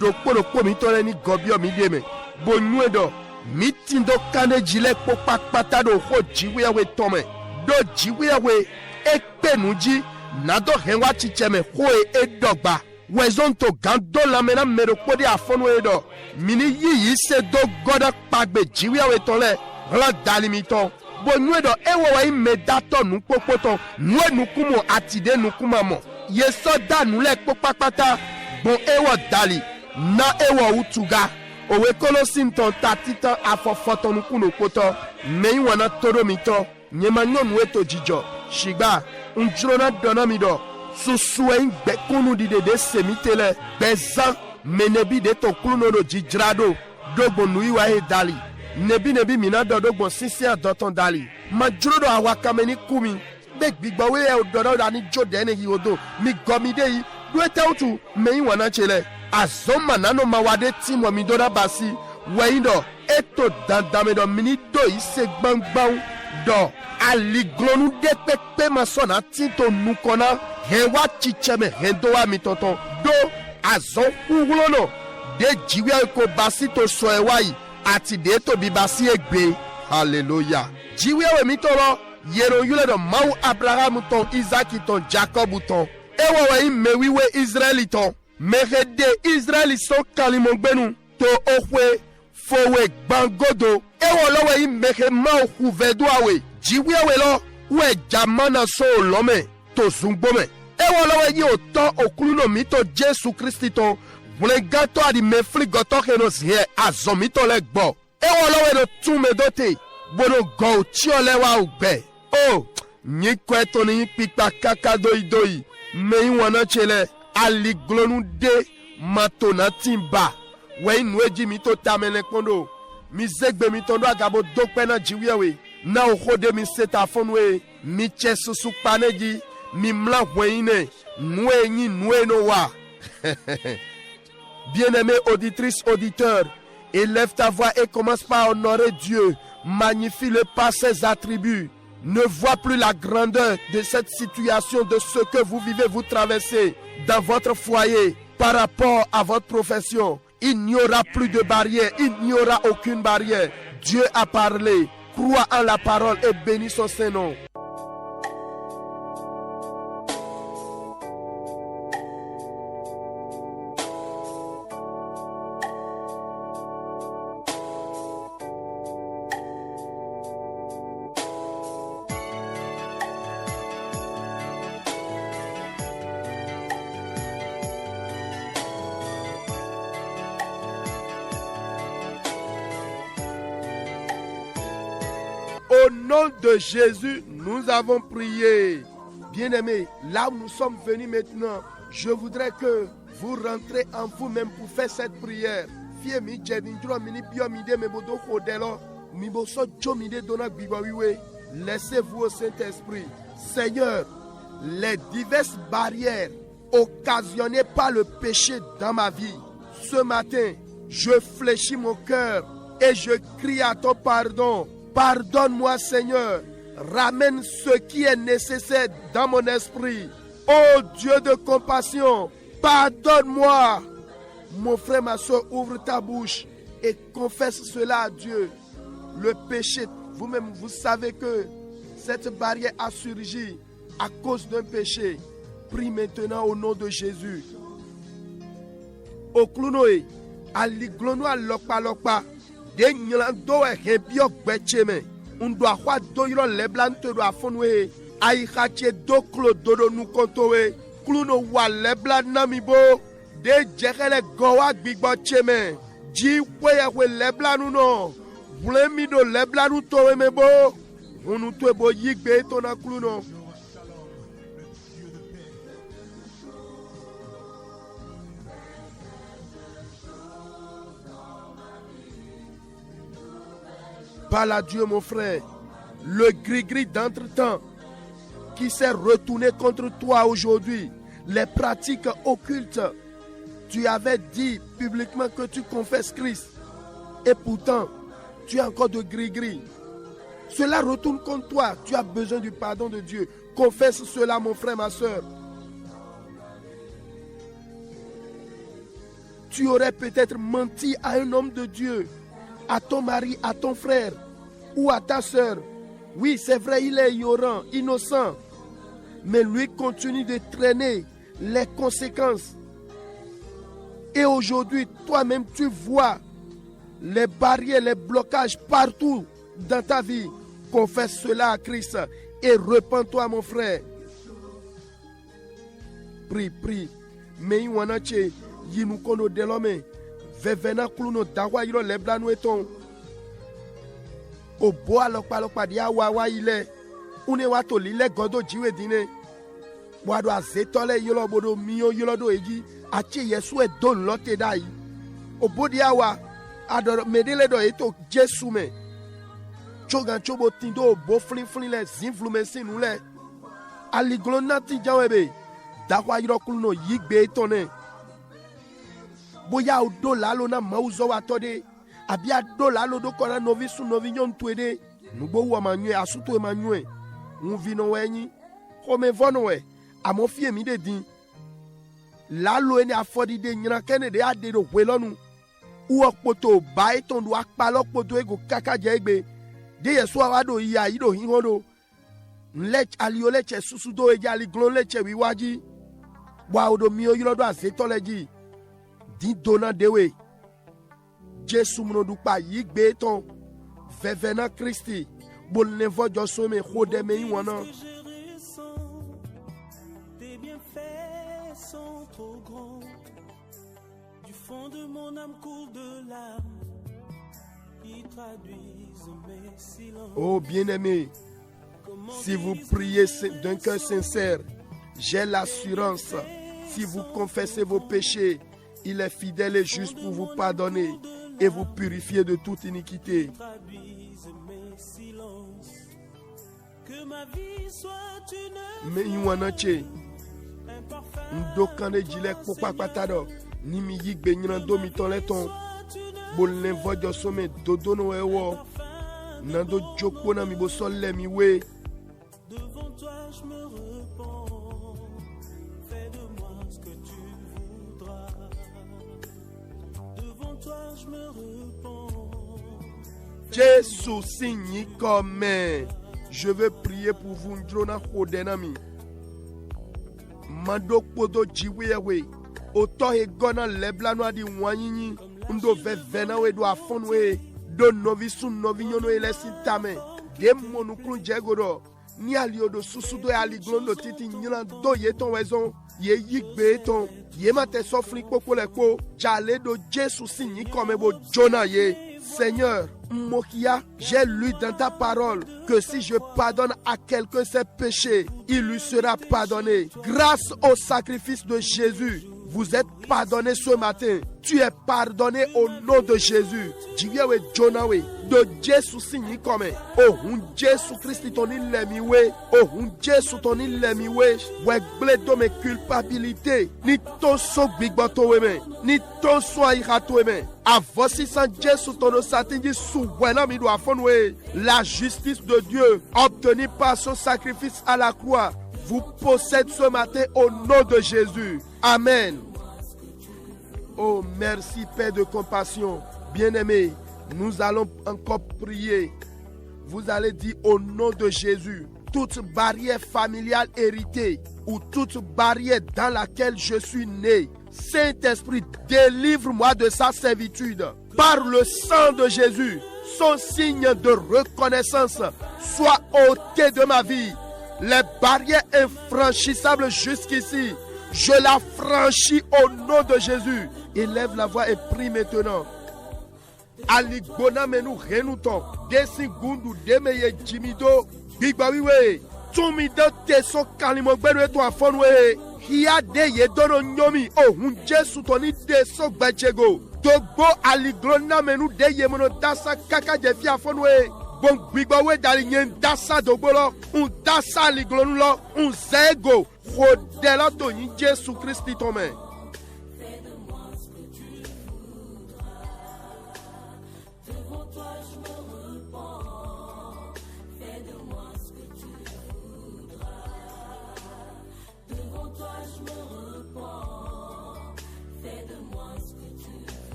do poro mi tore ni gobio mi deme bonuedo mi tindo kane jile popa pata do ho jiwe we tome do jiwe we epenuji na do rewa chicheme ho edogba wezon to gando la mena mero podi afonu edo mini yi se do goda pagbe jiwe we tole la dalimito bonuedo ewo wa imedato nu popoto nuwe nukumo atide nukuma mo yeso da nule popapata bon ewo dali na ewo utuga owe kolosin ton tatita afofoto nukuno poto mei wana toro mito nyema nyonu eto jijo shigba unjrona dona mido susuwe ingbe kunu dide semitele bezan menebi de to kunu do jijrado dogbo nuiwa he dali nebi mina dodo sisi adoton dali majuro awakameni kumi be gbigbo we e ododo dani jode ne odo mi gomide yi do etautu meyin wana chele azoma nano mawade timo mi doda basi weindo eto dandame do mini do ise gbangban do aliglonu de pepe masona tinto nukona hewa chicheme hendo wa mitoton do azon uwulono de jiwe ko basi to so ewayi ati de to bibasi egbe hallelujah jiwe we mi toro Yero yule do mau Abraham ton, Isaac ton, Jacob ton. Ewa we mewiwe Israeli ton. Merede Israeli son kalimon benu. To okwe fowe bangodo. Ewa lo we meke mau kuvedwa we. Jiwe we lo we jamana so lome. To zumbome. Ewa lo we yi oton okuluno mito Jesu Christi ton. Vule gato adi mefli goto keno zye azomito le gbo. Ewa lo we do tume dote. Bono go chiole wa ugbe. Oh, ni kweto ni pikpa kaka doi. Me wana chele ali glonu de matona timba. We nweji mito tamene kondo. Mi zegbe mitondo agabo dokpe na jiwe we. Na okode mi seta fonwe. Mi chesu paneji. Mi mla weine. Nwe ni nwe no wa. Bien-aimé auditrice, auditeur, élève ta voix et commence par honorer Dieu. Magnifie-le par ses attributs. Ne vois plus la grandeur de cette situation, de ce que vous vivez, vous traversez dans votre foyer par rapport à votre profession. Il n'y aura plus de barrière, il n'y aura aucune barrière. Dieu a parlé. Crois en la parole et bénis son Saint-Nom. Au nom de Jésus, nous avons prié. Bien-aimés, là où nous sommes venus maintenant, je voudrais que vous rentrez en vous-même pour faire cette prière. Laissez-vous au Saint-Esprit. Seigneur, les diverses barrières occasionnées par le péché dans ma vie, ce matin, je fléchis mon cœur et je crie à ton pardon. Pardonne-moi, Seigneur. Ramène ce qui est nécessaire dans mon esprit. Ô Dieu de compassion, pardonne-moi. Mon frère, ma soeur, ouvre ta bouche et confesse cela à Dieu. Le péché, vous-même, vous savez que cette barrière a surgi à cause d'un péché. Prie maintenant au nom de Jésus. Oklunoe, aliglono alokpa. De nyando e bio gbecheme ndo akwa do yiro leblanto do afonwe ai khache do klo dodo nu kontowe kluno wa leblan namibo de jekele gowa gbigbo cheme ji kwe we leblanu no vlemi do leblanu towe mebo unu to bo yigbe to na kluno. Parle à Dieu, mon frère. Le gris-gris d'entre-temps qui s'est retourné contre toi aujourd'hui, les pratiques occultes. Tu avais dit publiquement que tu confesses Christ. Et pourtant, tu as encore de gris-gris. Cela retourne contre toi. Tu as besoin du pardon de Dieu. Confesse cela, mon frère, ma soeur. Tu aurais peut-être menti à un homme de Dieu, à ton mari, à ton frère ou à ta soeur. Oui, c'est vrai, il est ignorant, innocent. Mais lui continue de traîner les conséquences. Et aujourd'hui, toi-même, tu vois les barrières, les blocages partout dans ta vie. Confesse cela à Christ et repens-toi, mon frère. Prie. Mais wanache yinukono delome vevena kluno dawa yiro leblanu eton. Obo alokpa dia wawa ile une wato lile godo jiwe dine. Wado azetole yilo bodo mio yilo do eji achi yesu e don lote dai. Obo dia wa adoro medele do eto Jesu me. Chogan chobo tindo obo flin le zinflume sinu le. Aliglona ti jawebe. Dawa yiro kluno yigbe etone. Boya odo lalo na mauzo watode. Abia do lalo do kona novi su novi nyon tuede. Nubo wa manwe asuto emanwe. Unvino wenyi. Kome vono we. Amofie mi de din. Lalo ene afodi de nyina kene de ade do welonu. Uok poto bae tondu akpalok poto ego kaka jegbe. De yesu awado iya ido hingodo. Lech alioleche susudo eji aliglonleche wiwaji. Wa odo mio yilodo azetoleji. Di dona dewe. Jesu mnodupa yigbe ton. Vevena Christi. Bol nevo josome khodeme iwana. Tes bienfaits sont trop grands. Du fond de mon âme coule de larmes qui traduisent mes silences. Oh bien-aimé, si vous priez d'un cœur sincère, j'ai l'assurance, si vous confessez vos péchés, il est fidèle et juste pour vous pardonner et vous purifier de toute iniquité. Que ma vie soit une Mais iwanache, ndokane jilek pokpa patado, ni mi yigbe nyando mi toleton, bol nevo josome dodo no ewo, nando joko na mi bosole mi we. devant toi je me repens. Fais de moi ce que tu voudras. Devant toi je me repens. Jésus signe comme je veux prier pour vous ndrona kodenami. Mando podo jiwewe. Oto he gona leblano adi wanyinyi. Ndo vevena we do afonwe. Do novi sun novi nyono elesintame. Demo nuklu jegodo. Ni aliodo susudo aliglondo titi nyina do yeton wezon. Ye yigbe ton. Ye mate sofri popoleko. Jale do Jésus signe comme bo Jonah ye. Seigneur, Mokia, j'ai lu dans ta parole que si je pardonne à quelqu'un ses péchés, il lui sera pardonné. Grâce au sacrifice de Jésus, vous êtes pardonné ce matin. Tu es pardonné au nom de Jésus. Diwewe Jonawe, de Jésus signe comme oh un Jésus Christ ton ilemiwe, oh un Jésus ton ilemiwe, we bledo mes culpabilités, ni ton so bigboto weme, ni ton so irato weme. Avosi sans Jésus ton satingi sou wena mi do afonwe. La justice de Dieu obtenue par son sacrifice à la croix vous possède ce matin au nom de Jésus. Amen. Oh, merci Père de compassion. Bien-aimé, nous allons encore prier. Vous allez dire au nom de Jésus, toute barrière familiale héritée ou toute barrière dans laquelle je suis né, Saint-Esprit, délivre-moi de sa servitude. Par le sang de Jésus, son signe de reconnaissance soit ôté de ma vie. Les barrières infranchissables jusqu'ici, je la franchis au nom de Jésus. Élève la voix et prie maintenant. Aligbona menu renuton. Desi gundu demeye jimido. Bigbawiwe. Tumido teso kalimogberu eto afonwe. Hiya de yedono nyomi. Oh hunje sutoni deso gbachego. Dogbo aliglona menu de yemono dasa kaka jefi afonwe. Bon bigbawe dali nyen dasa dogbolo. Un dasa aliglonu lo. Un zego. Rodela to yin Jésus Christi tome.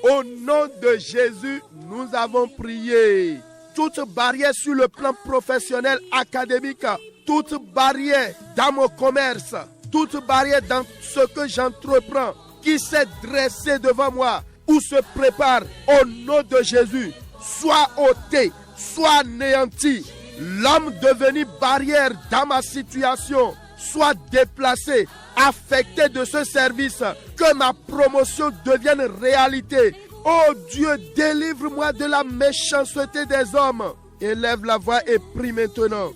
Au nom de Jésus, nous avons prié. Toute barrière sur le plan professionnel, académique, toute barrière dans mon commerce, toute barrière dans ce que j'entreprends, qui s'est dressée devant moi ou se prépare, au nom de Jésus, soit ôté, soit anéanti. L'homme devenu barrière dans ma situation, soit déplacé, affecté de ce service, que ma promotion devienne réalité. Oh Dieu, délivre-moi de la méchanceté des hommes. Élève la voix et prie maintenant.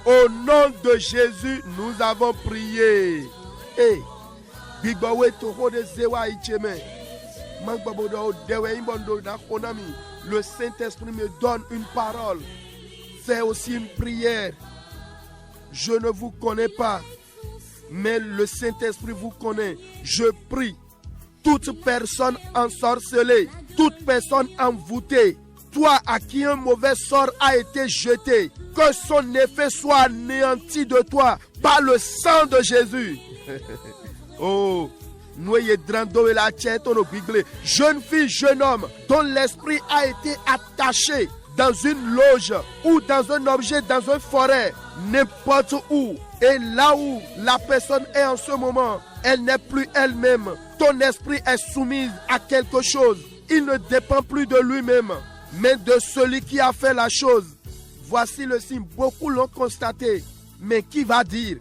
Au nom de Jésus, nous avons prié. Hey. Le Saint-Esprit me donne une parole. C'est aussi une prière. Je ne vous connais pas, mais le Saint-Esprit vous connaît. Je prie. Toute personne ensorcelée, toute personne envoûtée, toi à qui un mauvais sort a été jeté, que son effet soit anéanti de toi par le sang de Jésus. Oh, jeune fille, jeune homme, dont l'esprit a été attaché dans une loge ou dans un objet, dans une forêt, n'importe où, et là où la personne est en ce moment, elle n'est plus elle-même. Ton esprit est soumis à quelque chose. Il ne dépend plus de lui-même, mais de celui qui a fait la chose. Voici le signe. Beaucoup l'ont constaté. Mais qui va dire?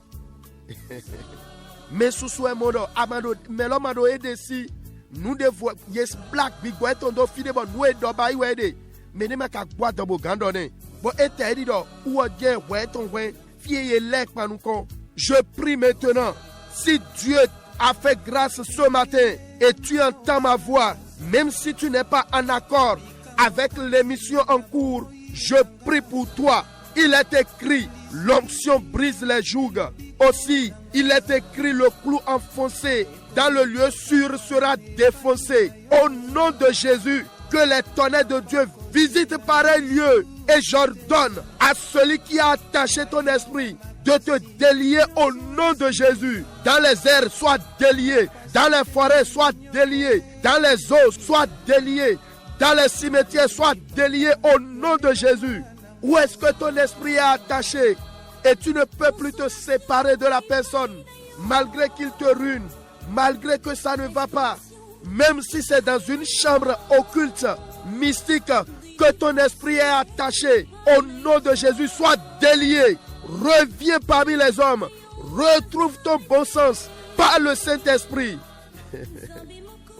Mais sous souhait modo, amado, melo mado edesi, nous devons, yes, black, big boy, tondo, fide, bon, nous edo, ba, iwede. Mais ne m'a qu'à boire dans mon gandonné. Bon, et t'es dit, ou odie, ouais, ton, ouais, fier, lek, manouko. Je prie maintenant, si Dieu a fait grâce ce matin et tu entends ma voix, même si tu n'es pas en accord avec l'émission en cours, je prie pour toi. Il est écrit, l'onction brise les jougs. Aussi, il est écrit, le clou enfoncé dans le lieu sûr sera défoncé. Au nom de Jésus, que les tonnerres de Dieu visitent pareil lieu. Et j'ordonne à celui qui a attaché ton esprit de te délier au nom de Jésus. Dans les airs, sois délié. Dans les forêts, sois délié. Dans les eaux, sois délié. Dans les cimetières, sois délié au nom de Jésus. Où est-ce que ton esprit est attaché et tu ne peux plus te séparer de la personne, malgré qu'il te ruine, malgré que ça ne va pas, même si c'est dans une chambre occulte, mystique, que ton esprit est attaché, au nom de Jésus, sois délié, reviens parmi les hommes, retrouve ton bon sens par le Saint-Esprit.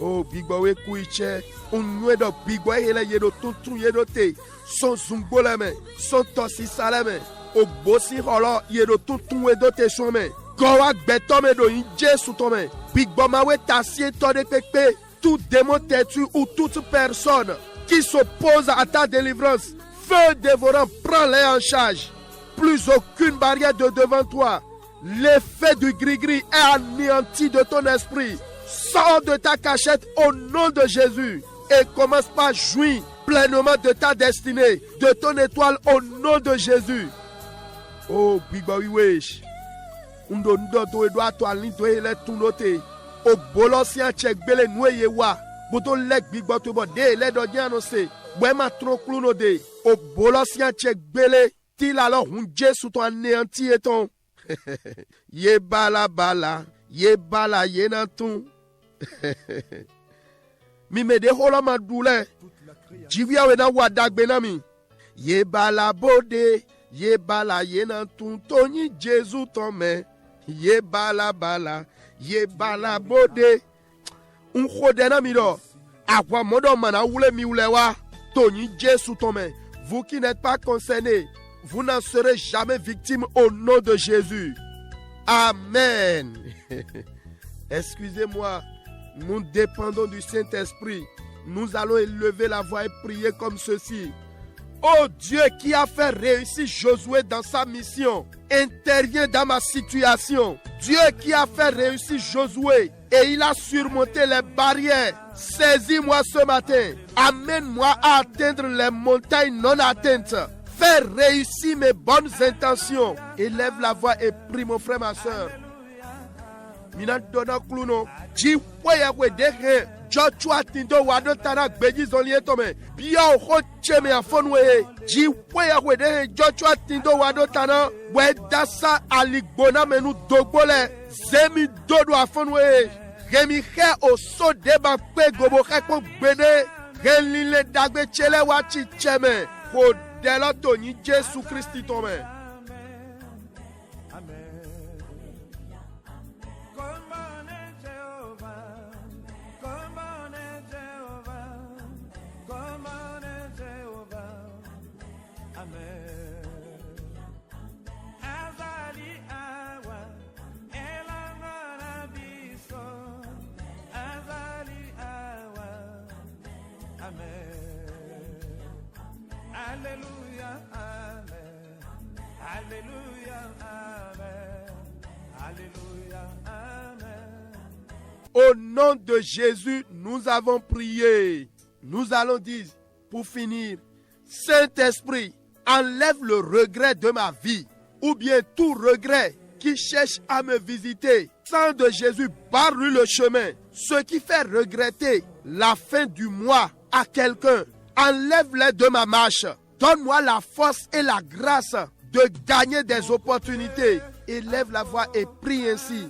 Oh, bigwawe kuiche, unwedo bigwawe hele yedo tuntru yedo te, son zungboleme, son tosi saleme, o bosi holo yedo tuntru yedo te shome, gowa betome do inje soutome, bigbomawe tassie tode pekpe, tout démon têtu ou toute personne qui s'oppose à ta délivrance, feu dévorant, prends-les en charge. Plus aucune barrière de devant toi. L'effet du gris-gris est anéanti de ton esprit. Sors de ta cachette au nom de Jésus et commence par jouir pleinement de ta destinée, de ton étoile au nom de Jésus. Oh, Bibawi Wesh. Undo to edwa to alin to ele tunote. O bolosia check bele nweye wa. Boto lek bigbo to bo de le do jan no se. Bwe ma tro kluno de. O bolosia check bele til alors unje sous ton anéanti eton. Ye bala bala, ye bala ye nantou. Mi me de hola ma doule. Jivia we na wadak benami. Ye bala bode, ye bala ye nantou. Toni Jésus tome. Ye bala bala, ye bala bode. Un khodena mi do. Akwa modo mana oule mi oulewa. Toni Jésus tome. Vous qui n'êtes pas concernés, vous n'en serez jamais victime au nom de Jésus. Amen. Excusez-moi, nous dépendons du Saint-Esprit. Nous allons élever la voix et prier comme ceci. Oh Dieu qui a fait réussir Josué dans sa mission, intervient dans ma situation. Dieu qui a fait réussir Josué et il a surmonté les barrières. Saisis-moi ce matin. Amène-moi à atteindre les montagnes non atteintes. Fais réussir mes bonnes intentions. Élève la voix et prie mon frère, ma soeur. Mina dona kluno. Ji waya we dehe. Joshua tindo wado tana gbeji zonlie tome. Biya ho cheme afonwe. Ji waya we dehe. Joshua tindo wado tana. We dasa aligbona menu dogbole. Zemi dodo afonwe. Remi he oso deba kwe gobo keko gbede. Renlile dagbe chele wachi cheme. Dela toni Jésus Christ tome. Alléluia, Amen. Alléluia, Amen. Alléluia, Amen. Au nom de Jésus, nous avons prié. Nous allons dire, pour finir, Saint-Esprit, enlève le regret de ma vie, ou bien tout regret qui cherche à me visiter. Sang de Jésus, barre-lui le chemin. Ce qui fait regretter la fin du mois à quelqu'un, enlève-les de ma marche. Donne-moi la force et la grâce de gagner des opportunités. Élève la voix et prie ainsi.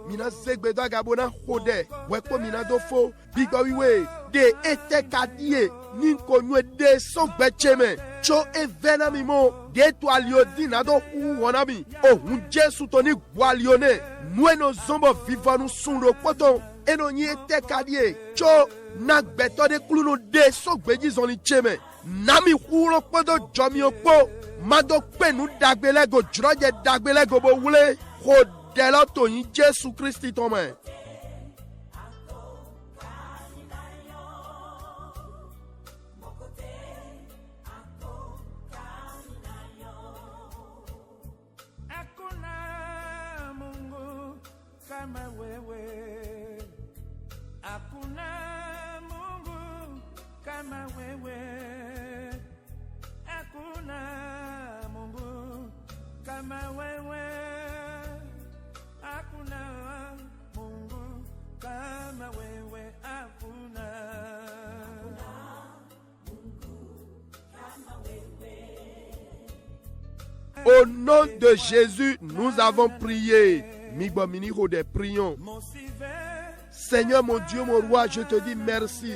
Mina zegbedo agabona hode weko mina do fo bigowiwe de ete kadie ninko nywe de so gbecheme cho evena mimo de to aliodi na do wonami o hun Jesu to ni gwalione nwe no zombo vivanu sunro poto eno nyi ete kadie cho na gbeto de klunu de so gbeji zoni cheme nami huro poto jomi opo mado penu dagbele go droje dagbele go bo wule dès lors que Jésus Christ est ton main. Hakuna Mungu kama wewe. Hakuna Mungu kama wewe. Hakuna Mungu kama wewe. Hakuna Mungu kama wewe, hakuna. Au nom de Jésus, nous avons prié. Prions. Seigneur mon Dieu, mon roi, je te dis merci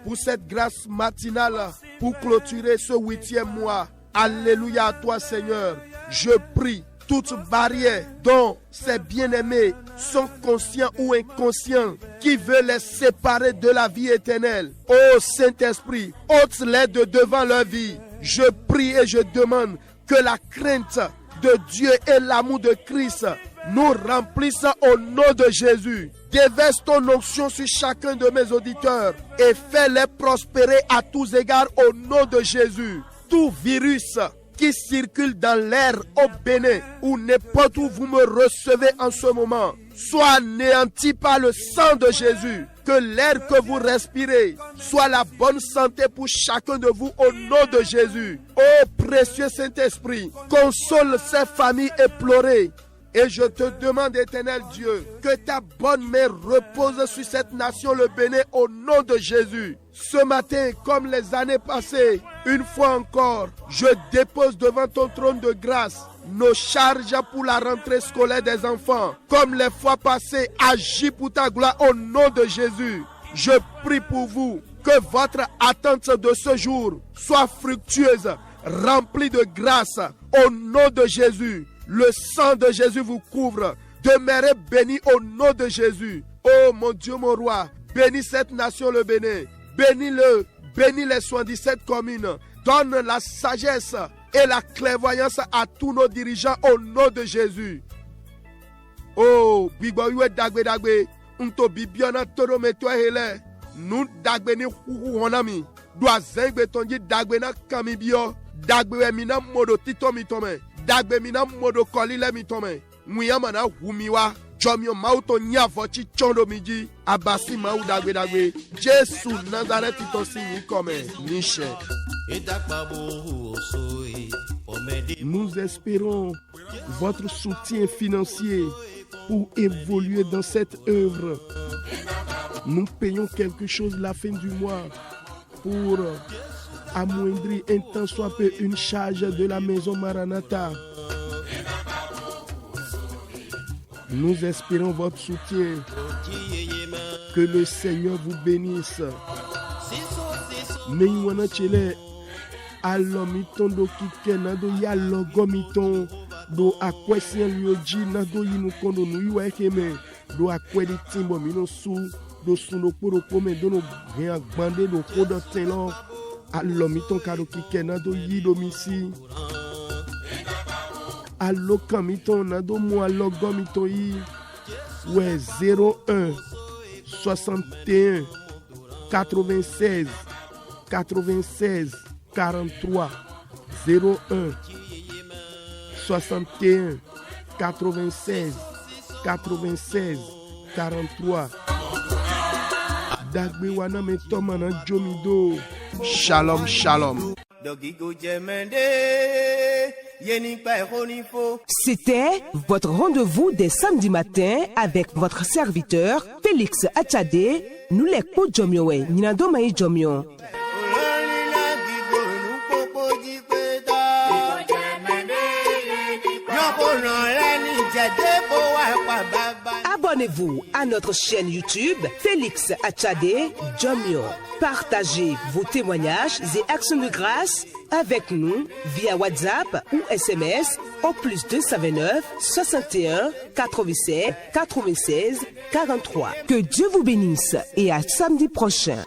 pour cette grâce matinale, pour clôturer ce 8e mois. Alléluia à toi, Seigneur. Je prie. Toute barrière dont ces bien-aimés sont conscients ou inconscients qui veulent les séparer de la vie éternelle. Ô Saint-Esprit, ôte-les de devant leur vie. Je prie et je demande que la crainte de Dieu et l'amour de Christ nous remplissent au nom de Jésus. Déverse ton onction sur chacun de mes auditeurs et fais-les prospérer à tous égards au nom de Jésus. Tout virus qui circule dans l'air au Bénin ou n'importe où vous me recevez en ce moment, soit anéanti par le sang de Jésus. Que l'air que vous respirez soit la bonne santé pour chacun de vous au nom de Jésus. Ô précieux Saint-Esprit, console ces familles éplorées. Et je te demande, éternel Dieu, que ta bonne main repose sur cette nation, le Bénin, au nom de Jésus. Ce matin, comme les années passées, une fois encore, je dépose devant ton trône de grâce nos charges pour la rentrée scolaire des enfants. Comme les fois passées, agis pour ta gloire au nom de Jésus. Je prie pour vous que votre attente de ce jour soit fructueuse, remplie de grâce, au nom de Jésus. Le sang de Jésus vous couvre. Demeurez bénis au nom de Jésus. Oh mon Dieu, mon roi, bénis cette nation, le Bénin. Bénis-le, bénis les 77 communes. Donne la sagesse et la clairvoyance à tous nos dirigeants au nom de Jésus. Oh, bigoywe dagbe dagbe, unto bibiona toro metwa hele. Nous dagbe ni honami. Doa zengbe tonji dagbe na kamibio. Dagbe mina modo tito mitome. Dagbe mina modo kolile mitome. Muyama na humiwa. Jomio mauto nyavochi chondo miji. Abasi mau dagbe dagbe. Jesu Nazareth itosi nikome. Nishe. Nous espérons votre soutien financier pour évoluer dans cette œuvre. Nous payons quelque chose la fin du mois pour amoindrir un tant soit peu une charge de la maison Maranatha. Nous espérons votre soutien. Que le Seigneur vous bénisse. Meiwana chele alomiton do kike nado ya logomiton do akwesien lioji nado yinu kondo nu iwa ekeme do akwedi timbo mino su do suno poro pome do no rien gbande do kodo telo alomiton kado kike nado yi do misi alokamiton nado mo alogomiton yi ouais 01 61 96 96 43 01 61 96 96 43. Dagbe wana me toma na jomido. Shalom, shalom. C'était votre rendez-vous des samedis matins avec votre serviteur Félix Achade. Nous les po jomiowe, ninando mai jomio. Abonnez-vous à notre chaîne YouTube Félix Achade Jomio. Partagez vos témoignages et actions de grâce avec nous via WhatsApp ou SMS au plus 229 61 87 96 43. Que Dieu vous bénisse et à samedi prochain.